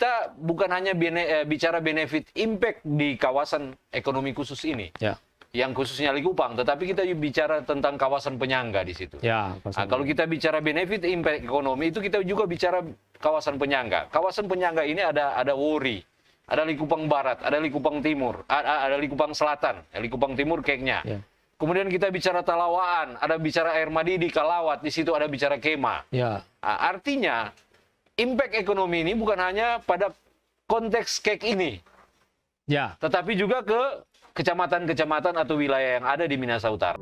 kita bukan hanya bicara benefit impact di kawasan ekonomi khusus ini, yang khususnya Likupang, tetapi kita bicara tentang kawasan penyangga di situ. Nah, kalau kita bicara benefit impact ekonomi itu kita juga bicara kawasan penyangga. Kawasan penyangga ini ada Wori, ada Likupang Barat, ada Likupang Timur, ada Likupang Selatan, Likupang Timur Keknya. Kemudian kita bicara Talawaan, ada bicara Air Madidi, Kalawat, di situ ada bicara Kema. Nah, artinya impact ekonomi ini bukan hanya pada konteks Kek ini, tetapi juga ke kecamatan-kecamatan atau wilayah yang ada di Minahasa Utara.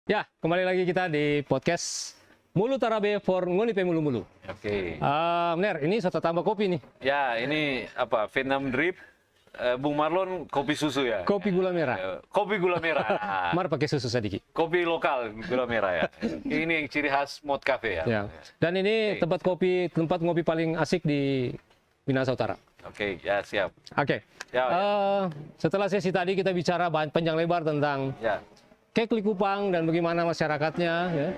Ya, kembali lagi kita di podcast Mulu Tarabe for Ngoni Pe Mulu Mulu. Oke. Bener, ini soto tambah kopi nih. Ya, ini apa? Vietnam Drip, Bung Marlon kopi susu ya. Kopi gula merah. Kopi gula merah. Mar pakai susu sedikit. Kopi lokal gula merah ya. Ini yang ciri khas Mod Cafe ya. Dan ini tempat ngopi paling asik di Minahasa Utara. Oke, ya siap. Oke. Setelah sesi tadi kita bicara panjang lebar tentang Kek Likupang dan bagaimana masyarakatnya. Ya.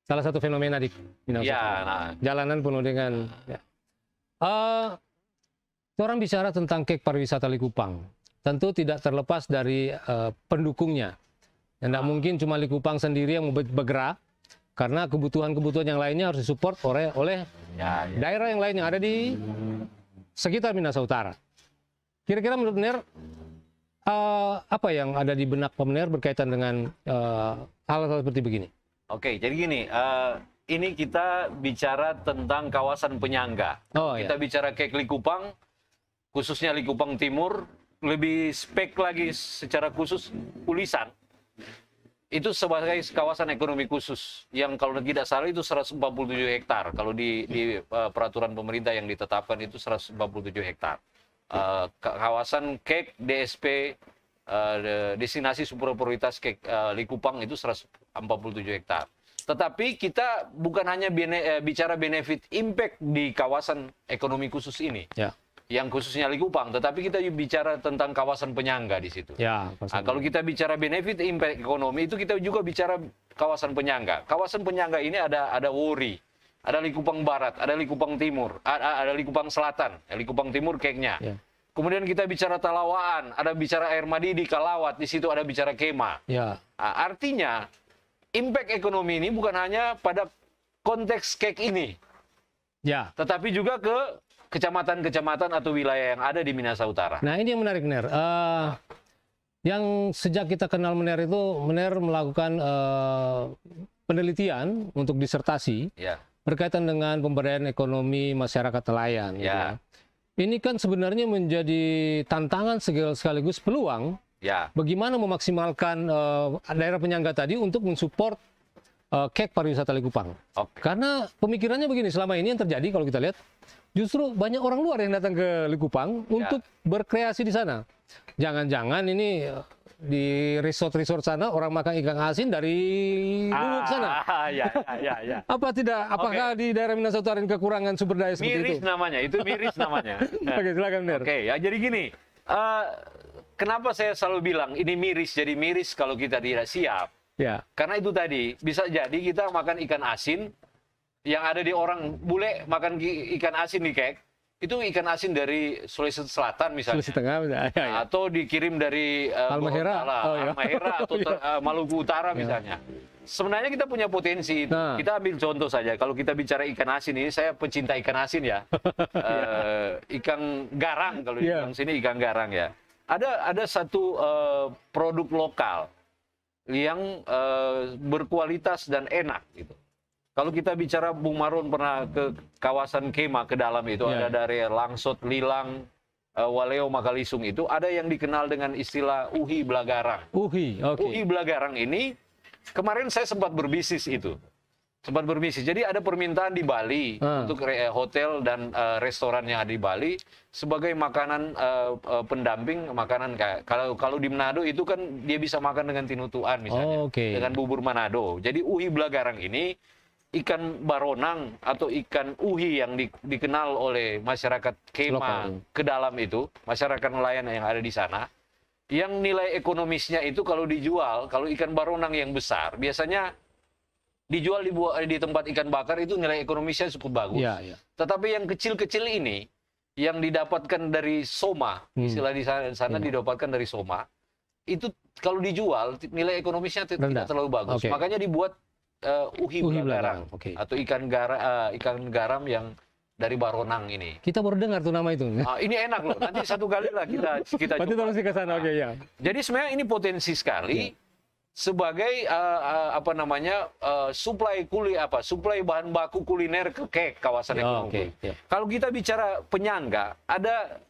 Salah satu fenomena di Minahasa Utara. Jalanan penuh dengan. Orang bicara tentang Kek pariwisata Likupang, tentu tidak terlepas dari pendukungnya. Tidak mungkin cuma Likupang sendiri yang bergerak, karena kebutuhan-kebutuhan yang lainnya harus disupport oleh daerah yang lain yang ada di sekitar Minahasa Utara. Kira-kira menurut Mener, apa yang ada di benak Pak Mener berkaitan dengan hal-hal seperti begini? Oke, jadi gini, ini kita bicara tentang kawasan penyangga. Kita bicara Kek Likupang, khususnya Likupang Timur, lebih spek lagi secara khusus Pulisan. Itu sebagai kawasan ekonomi khusus yang kalau tidak salah itu 147 hektar. Kalau di peraturan pemerintah yang ditetapkan itu 147 hektar. Kawasan Kek DSP, destinasi super prioritas Kek Likupang itu 147 hektar. Tetapi kita bukan hanya bicara benefit impact di kawasan ekonomi khusus ini, yang khususnya Likupang, tetapi kita bicara tentang kawasan penyangga di situ. Kalau kita bicara benefit impact ekonomi itu kita juga bicara kawasan penyangga. Kawasan penyangga ini ada Wori, ada Likupang Barat, ada Likupang Timur, ada Likupang Selatan, Likupang Timur Keknya. Kemudian kita bicara Talawaan, ada bicara Air Madidi, Kalawat, di situ ada bicara Kema. Artinya impact ekonomi ini bukan hanya pada konteks Kek ini, tetapi juga ke kecamatan-kecamatan atau wilayah yang ada di Minahasa Utara. Nah, ini yang menarik, Mener. Yang sejak kita kenal Mener itu, Mener melakukan penelitian untuk disertasi berkaitan dengan pemberdayaan ekonomi masyarakat nelayan. Ini kan sebenarnya menjadi tantangan sekaligus peluang bagaimana memaksimalkan daerah penyangga tadi untuk mensupport Kek pariwisata Likupang. Karena pemikirannya begini, selama ini yang terjadi kalau kita lihat, justru banyak orang luar yang datang ke Likupang untuk berkreasi di sana. Jangan-jangan ini di resort-resort sana orang makan ikan asin dari Lubuk sana. Apakah di daerah Minahasa Utara ini kekurangan sumber daya seperti miris itu? Namanya, itu miris namanya. Oke, silakan Mener. Ya jadi gini, kenapa saya selalu bilang ini miris, jadi miris kalau kita tidak siap. Karena itu tadi, bisa jadi kita makan ikan asin, yang ada di orang bule makan ikan asin di Kek, itu ikan asin dari Sulawesi Selatan misalnya. Sulawesi Tengah misalnya. Atau dikirim dari Halmahera atau Maluku Utara misalnya. Sebenarnya kita punya potensi. Kita ambil contoh saja. Kalau kita bicara ikan asin ini, saya pecinta ikan asin ya. Ikan garang, kalau di sini ikan garang ya. Ada satu produk lokal yang berkualitas dan enak gitu. Kalau kita bicara, Bung Marlon pernah ke kawasan Kema, ke dalam itu ada dari Langsot, Lilang, Waleo, Makalisung, itu ada yang dikenal dengan istilah uhi belagarang. Uhi Belagarang ini kemarin saya sempat berbisnis itu. Sempat berbisnis. Jadi ada permintaan di Bali untuk hotel dan restoran yang ada di Bali sebagai makanan pendamping makanan kayak kalau di Manado itu kan dia bisa makan dengan tinutuan misalnya, dengan bubur Manado. Jadi uhi Blagarang ini ikan baronang atau ikan uhi yang dikenal oleh masyarakat Kema ke dalam itu, masyarakat nelayan yang ada di sana. Yang nilai ekonomisnya itu kalau dijual, kalau ikan baronang yang besar biasanya dijual di tempat ikan bakar itu nilai ekonomisnya cukup bagus. Tetapi yang kecil-kecil ini yang didapatkan dari soma, istilah di sana didapatkan dari soma, itu kalau dijual nilai ekonomisnya tidak terlalu bagus. Makanya dibuat uhi Blagarang atau ikan garam yang dari baronang ini. Kita baru dengar tuh nama itu. Ini enak loh. Nanti satu kali lah kita coba. Ke sana. Jadi sebenarnya ini potensi sekali. Sebagai suplai bahan baku kuliner ke kawasan ekonomi. Kalau kita bicara penyangga, ada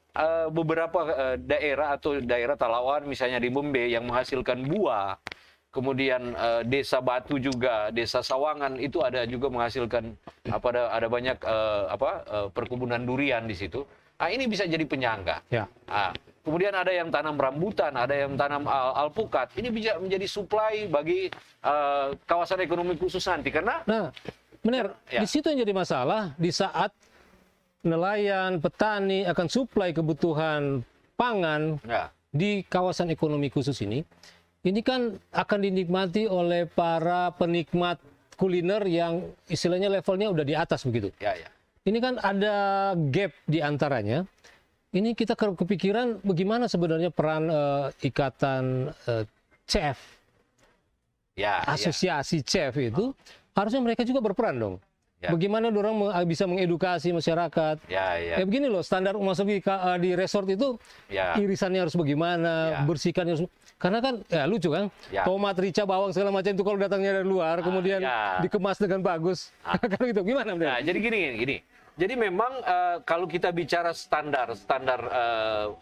beberapa daerah atau daerah Talawan misalnya di Bombe yang menghasilkan buah, kemudian desa Batu juga, desa Sawangan itu ada juga menghasilkan ada banyak perkebunan durian di situ. Ini bisa jadi penyangga. Kemudian ada yang tanam rambutan, ada yang tanam alpukat. Ini bisa menjadi suplai bagi kawasan ekonomi khusus nanti. Karena, benar. Di situ yang jadi masalah, di saat nelayan, petani akan suplai kebutuhan pangan di kawasan ekonomi khusus ini kan akan dinikmati oleh para penikmat kuliner yang istilahnya levelnya udah di atas begitu. Ini kan ada gap di antaranya. Ini kita kepikiran bagaimana sebenarnya peran ikatan chef, asosiasi chef itu harusnya mereka juga berperan dong. Bagaimana orang bisa mengedukasi masyarakat? Begini loh, standar masuk di resort itu irisannya harus bagaimana, bersihkannya harus. Karena kan lucu kan, tomat, rica, bawang segala macam itu kalau datangnya dari luar, kemudian dikemas dengan bagus. Kalau gitu gimana? Jadi gini. Jadi memang kalau kita bicara standar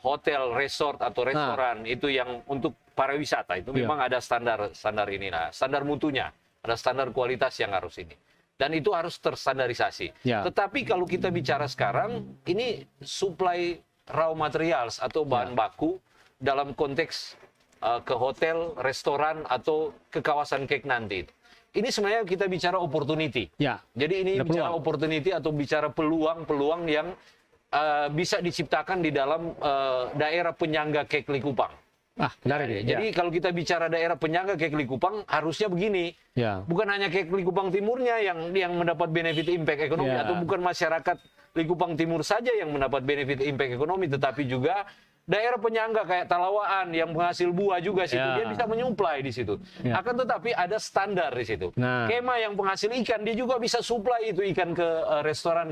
hotel, resort atau restoran itu yang untuk pariwisata itu memang ada standar inilah, standar mutunya, ada standar kualitas yang harus ini. Dan itu harus terstandarisasi. Tetapi kalau kita bicara sekarang ini supply raw materials atau bahan baku dalam konteks ke hotel, restoran atau ke kawasan kek nanti itu. Ini sebenarnya kita bicara opportunity. Jadi ini bicara opportunity atau bicara peluang-peluang yang bisa diciptakan di dalam daerah penyangga kek Likupang. Jadi kalau kita bicara daerah penyangga kek Likupang harusnya begini. Bukan hanya kek Likupang Timurnya yang mendapat benefit impact ekonomi atau bukan masyarakat Likupang Timur saja yang mendapat benefit impact ekonomi, tetapi juga daerah penyangga kayak Talawaan yang penghasil buah juga situ dia bisa menyuplai di situ. Akan tetapi ada standar di situ. Kema yang penghasil ikan dia juga bisa suplai itu ikan ke restoran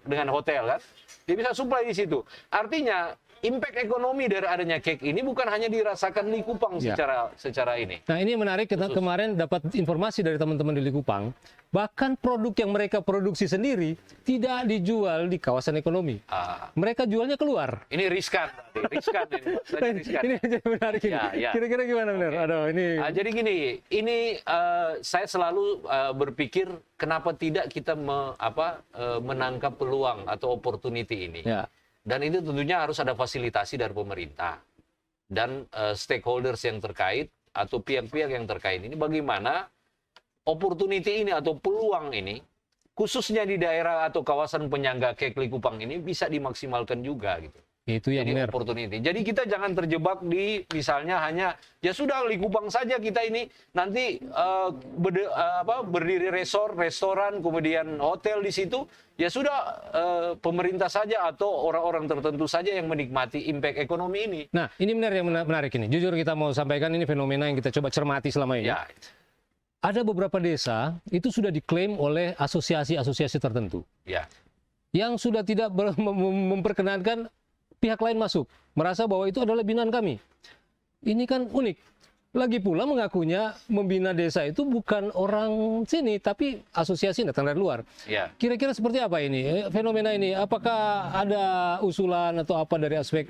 dengan hotel kan. Dia bisa suplai di situ. Artinya impact ekonomi dari adanya kek ini bukan hanya dirasakan Likupang secara ini. Nah, ini menarik, kita kemarin dapat informasi dari teman-teman di Likupang, bahkan produk yang mereka produksi sendiri tidak dijual di kawasan ekonomi. Mereka jualnya keluar. Ini riskan. Ini jadi menarik ini. Kira-kira gimana benar? Jadi gini, ini saya selalu berpikir kenapa tidak kita menangkap peluang atau opportunity ini. Dan itu tentunya harus ada fasilitasi dari pemerintah dan stakeholders yang terkait atau pihak-pihak yang terkait ini bagaimana opportunity ini atau peluang ini khususnya di daerah atau kawasan penyangga kek Likupang ini bisa dimaksimalkan juga gitu. Itu yang benar. Opportunity. Jadi kita jangan terjebak di misalnya hanya ya sudah Likupang saja kita ini nanti berdiri resort, restoran, kemudian hotel di situ ya sudah pemerintah saja atau orang-orang tertentu saja yang menikmati impact ekonomi ini. Nah, ini benar yang menarik ini. Jujur kita mau sampaikan ini fenomena yang kita coba cermati selama ini. Ada beberapa desa itu sudah diklaim oleh asosiasi-asosiasi tertentu. Yang sudah tidak memperkenankan pihak lain masuk, merasa bahwa itu adalah binaan kami. Ini kan unik. Lagi pula mengakunya membina desa itu bukan orang sini, tapi asosiasi datang dari luar. Ya. Kira-kira seperti apa ini fenomena ini? Apakah ada usulan atau apa dari aspek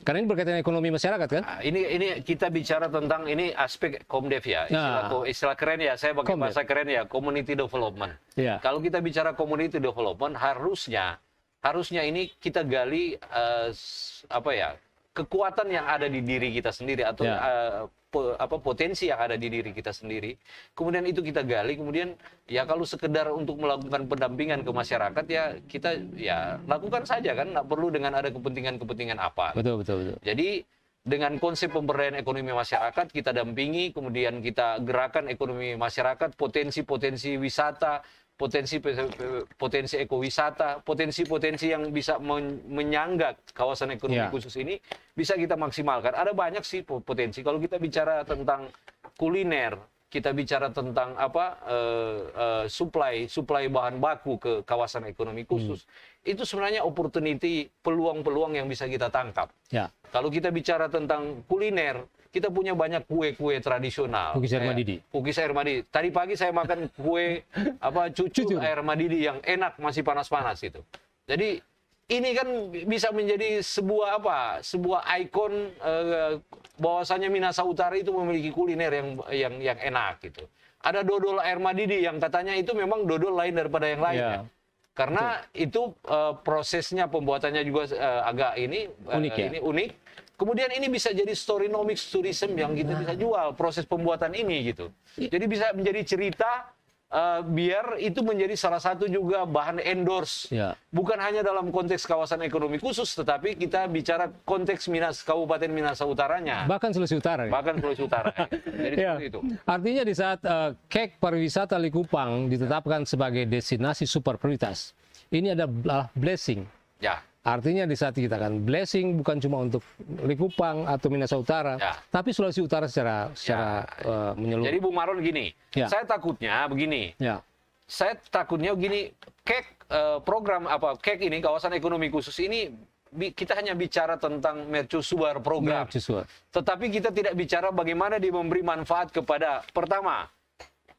karena ini berkaitan ekonomi masyarakat kan? Nah, ini kita bicara tentang ini aspek Komdev ya. Istilah keren ya, saya pakai bahasa keren ya, community development. Ya. Kalau kita bicara community development, harusnya ini kita gali kekuatan yang ada di diri kita sendiri atau potensi yang ada di diri kita sendiri. Kemudian itu kita gali, kemudian ya kalau sekedar untuk melakukan pendampingan ke masyarakat ya kita ya lakukan saja kan, nggak perlu dengan ada kepentingan apa. Betul. Jadi dengan konsep pemberdayaan ekonomi masyarakat kita dampingi, kemudian kita gerakan ekonomi masyarakat, potensi wisata, potensi ekowisata, potensi yang bisa menyangga kawasan ekonomi khusus ini bisa kita maksimalkan. Ada banyak sih potensi. Kalau kita bicara tentang kuliner, kita bicara tentang supply bahan baku ke kawasan ekonomi khusus, itu sebenarnya opportunity, peluang-peluang yang bisa kita tangkap. Ya. Kalau kita bicara tentang kuliner, kita punya banyak kue-kue tradisional. Kukis air madidi. Kukis air madidi. Tadi pagi saya makan kue cucur air madidi yang enak, masih panas-panas itu. Jadi ini kan bisa menjadi sebuah ikon bahwasanya Minahasa Utara itu memiliki kuliner yang enak gitu. Ada dodol air madidi yang katanya itu memang dodol lain daripada yang lain. Ya. Karena itu prosesnya pembuatannya juga agak unik. Kemudian ini bisa jadi storynomics tourism yang kita bisa jual, proses pembuatan ini gitu. Jadi bisa menjadi cerita biar itu menjadi salah satu juga bahan endorse. Ya. Bukan hanya dalam konteks kawasan ekonomi khusus, tetapi kita bicara konteks Kabupaten Minahasa Utaranya. Bahkan Sulawesi Utara. Bahkan Sulawesi Utara. Jadi seperti itu. Artinya di saat KEK Pariwisata Likupang ditetapkan sebagai destinasi super prioritas, ini adalah blessing. Ya. Artinya di saat kita kan blessing bukan cuma untuk Likupang atau Minahasa Utara, tapi Sulawesi Utara secara menyeluruh. Jadi Bung Maron gini, saya takutnya begini. Saya takutnya begini, KEK program KEK ini kawasan ekonomi khusus ini kita hanya bicara tentang mercusuar program. Tetapi kita tidak bicara bagaimana dia memberi manfaat kepada pertama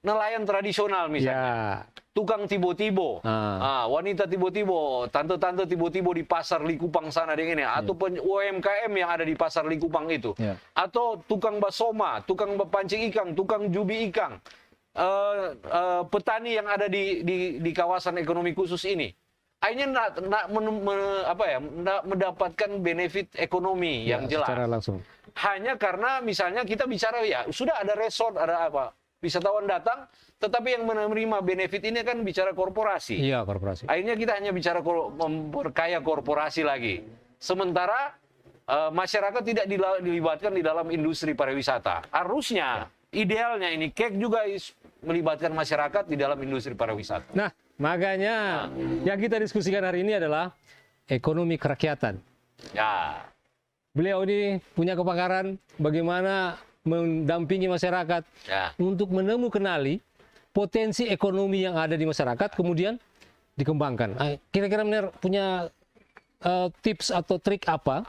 nelayan tradisional misalnya. Tukang tibo-tibo, wanita tibo-tibo, tante-tante tibo-tibo di pasar Likupang sana dengan ini, atau UMKM yang ada di pasar Likupang itu, atau tukang basoma, tukang pancing ikan, tukang jubi ikan, petani yang ada di kawasan ekonomi khusus ini, akhirnya mendapatkan benefit ekonomi yang jelas. Secara langsung. Hanya karena misalnya kita bicara sudah ada resort, ada wisatawan datang, tetapi yang menerima benefit ini kan bicara korporasi. Iya, korporasi. Akhirnya kita hanya bicara memperkaya korporasi lagi. Sementara masyarakat tidak dilibatkan di dalam industri pariwisata. Harusnya, idealnya ini KEK juga melibatkan masyarakat di dalam industri pariwisata. Nah, makanya yang kita diskusikan hari ini adalah ekonomi kerakyatan. Ya. Beliau ini punya kepakaran bagaimana mendampingi masyarakat untuk menemukan potensi ekonomi yang ada di masyarakat, kemudian dikembangkan. Kira-kira Mener punya tips atau trik apa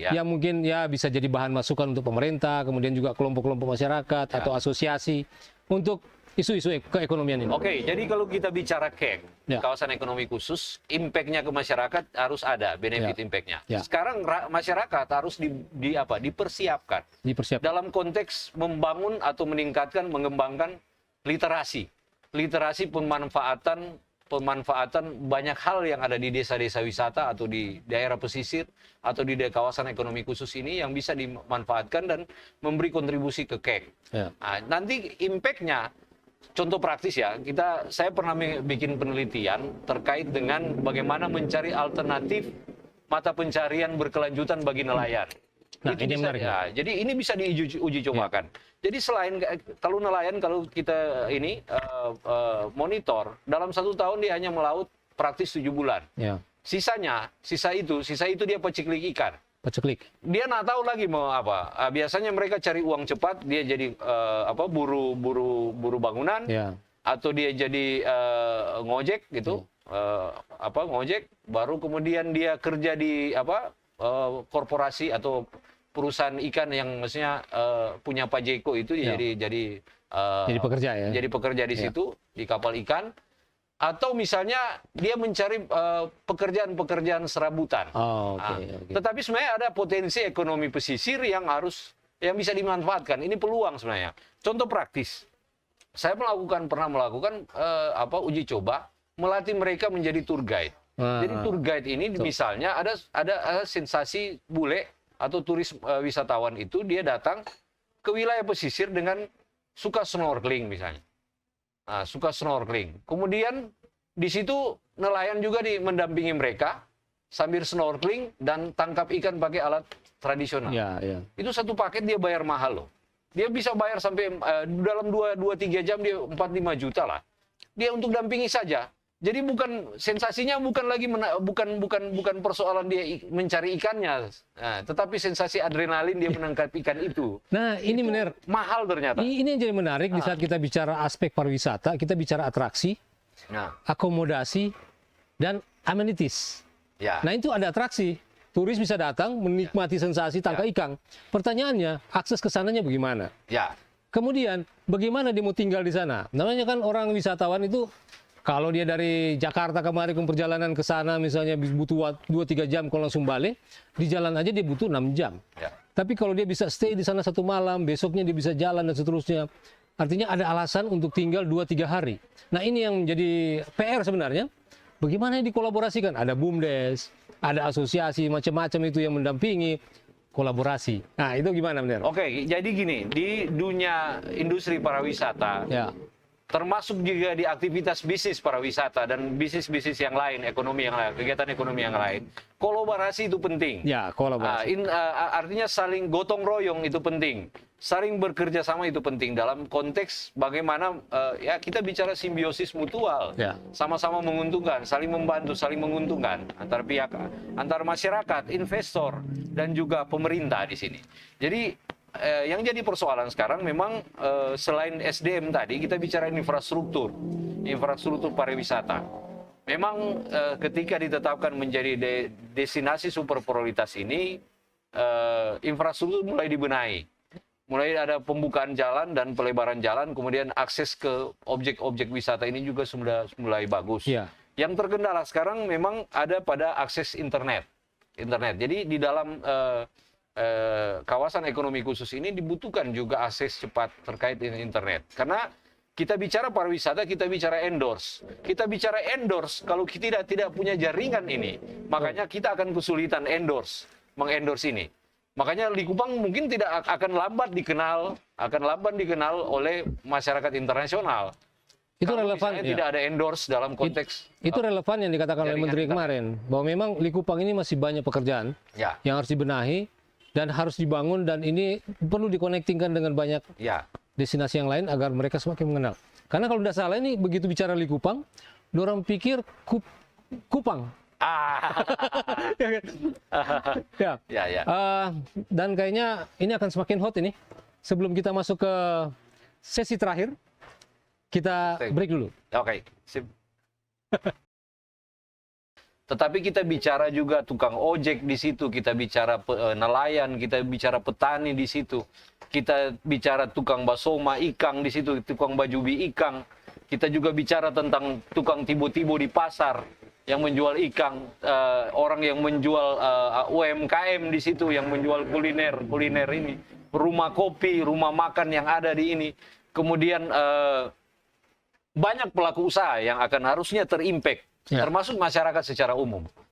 yang mungkin bisa jadi bahan masukan untuk pemerintah, kemudian juga kelompok-kelompok masyarakat atau asosiasi untuk isu-isu keekonomian ini? Jadi kalau kita bicara KEK, kawasan ekonomi khusus, impact-nya ke masyarakat harus ada, benefit impact-nya. Sekarang masyarakat harus dipersiapkan dalam konteks membangun atau meningkatkan, mengembangkan literasi pemanfaatan banyak hal yang ada di desa-desa wisata atau di daerah pesisir atau di kawasan ekonomi khusus ini yang bisa dimanfaatkan dan memberi kontribusi ke KEK. Nah, nanti impact-nya, contoh praktis saya pernah bikin penelitian terkait dengan bagaimana mencari alternatif mata pencarian berkelanjutan bagi nelayan. Nah, ini menarik. Jadi ini bisa diuji cobakan. Jadi selain kalau nelayan, kalau kita ini monitor dalam 1 tahun dia hanya melaut praktis 7 bulan. Sisa itu dia paceklik ikan. Dia nggak tahu lagi mau apa. Biasanya mereka cari uang cepat, dia jadi buru bangunan, atau dia jadi ngojek gitu, ngojek. Baru kemudian dia kerja di korporasi atau perusahaan ikan yang maksudnya punya Pak Jeko itu jadi pekerja ya. Jadi pekerja di situ di kapal ikan, atau misalnya dia mencari pekerjaan-pekerjaan serabutan. Tetapi sebenarnya ada potensi ekonomi pesisir yang bisa dimanfaatkan. Ini peluang sebenarnya. Contoh praktis, saya pernah melakukan uji coba melatih mereka menjadi tour guide. Jadi tour guide ini misalnya ada sensasi bule atau turis wisatawan itu dia datang ke wilayah pesisir dengan suka snorkeling misalnya. Suka snorkeling. Kemudian di situ nelayan juga mendampingi mereka sambil snorkeling dan tangkap ikan pakai alat tradisional. Itu satu paket dia bayar mahal loh. Dia bisa bayar sampai dalam 2-3 jam dia 4-5 juta lah. Dia untuk dampingi saja. Jadi sensasinya bukan lagi bukan persoalan dia mencari ikannya, tetapi sensasi adrenalin dia menangkap ikan itu. Nah, ini benar mahal ternyata. Ini yang jadi menarik di saat kita bicara aspek pariwisata, kita bicara atraksi, akomodasi, dan amenities. Nah, itu ada atraksi. Turis bisa datang menikmati sensasi tangkap ikan. Pertanyaannya, akses ke sananya bagaimana? Kemudian, bagaimana dia mau tinggal di sana? Namanya kan orang wisatawan itu kalau dia dari Jakarta kemarin perjalanan ke sana misalnya butuh 2-3 jam kalau langsung balik, di jalan aja dia butuh 6 jam. Tapi kalau dia bisa stay di sana 1 malam, besoknya dia bisa jalan dan seterusnya. Artinya ada alasan untuk tinggal 2-3 hari. Nah, ini yang menjadi PR sebenarnya. Bagaimana dikolaborasikan? Ada BUMDes, ada asosiasi macam-macam itu yang mendampingi kolaborasi. Nah, itu gimana benar? Oke, jadi gini, di dunia industri pariwisata, termasuk juga di aktivitas bisnis pariwisata dan bisnis-bisnis yang lain, ekonomi yang lain, kegiatan ekonomi yang lain, kolaborasi itu penting. Kolaborasi. Artinya saling gotong royong itu penting, saling bekerja sama itu penting dalam konteks bagaimana kita bicara simbiosis mutual, sama-sama menguntungkan, saling membantu, saling menguntungkan antar pihak, antar masyarakat, investor dan juga pemerintah di sini. Jadi yang jadi persoalan sekarang memang selain SDM tadi kita bicara infrastruktur pariwisata. Memang ketika ditetapkan menjadi destinasi super prioritas ini, infrastruktur mulai dibenahi. Mulai ada pembukaan jalan dan pelebaran jalan, kemudian akses ke objek-objek wisata ini juga sudah mulai bagus. Yang terkendala sekarang memang ada pada akses internet. Jadi di dalam kawasan ekonomi khusus ini dibutuhkan juga akses cepat terkait dengan internet. Karena kita bicara pariwisata, kita bicara endorse. Kita bicara endorse, kalau kita tidak punya jaringan ini, makanya kita akan kesulitan mengendorse ini. Makanya Likupang mungkin tidak akan lambat dikenal oleh masyarakat internasional. Itu relevan tidak ada endorse dalam konteks itu relevan yang dikatakan oleh Menteri kemarin bahwa memang Likupang ini masih banyak pekerjaan yang harus dibenahi dan harus dibangun, dan ini perlu dikonektingkan dengan banyak destinasi yang lain agar mereka semakin mengenal. Karena kalau tidak salah ini begitu bicara Likupang, orang pikir Kupang. Dan kayaknya ini akan semakin hot ini. Sebelum kita masuk ke sesi terakhir, kita break dulu. Sip. Tetapi kita bicara juga tukang ojek di situ, kita bicara nelayan, kita bicara petani di situ, kita bicara tukang basoma ikang di situ, tukang bajubi ikang. Kita juga bicara tentang tukang tibo-tibo di pasar yang menjual ikang, orang yang menjual UMKM di situ yang menjual kuliner ini, rumah kopi, rumah makan yang ada di ini. Kemudian banyak pelaku usaha yang akan harusnya terimpact. Termasuk masyarakat secara umum.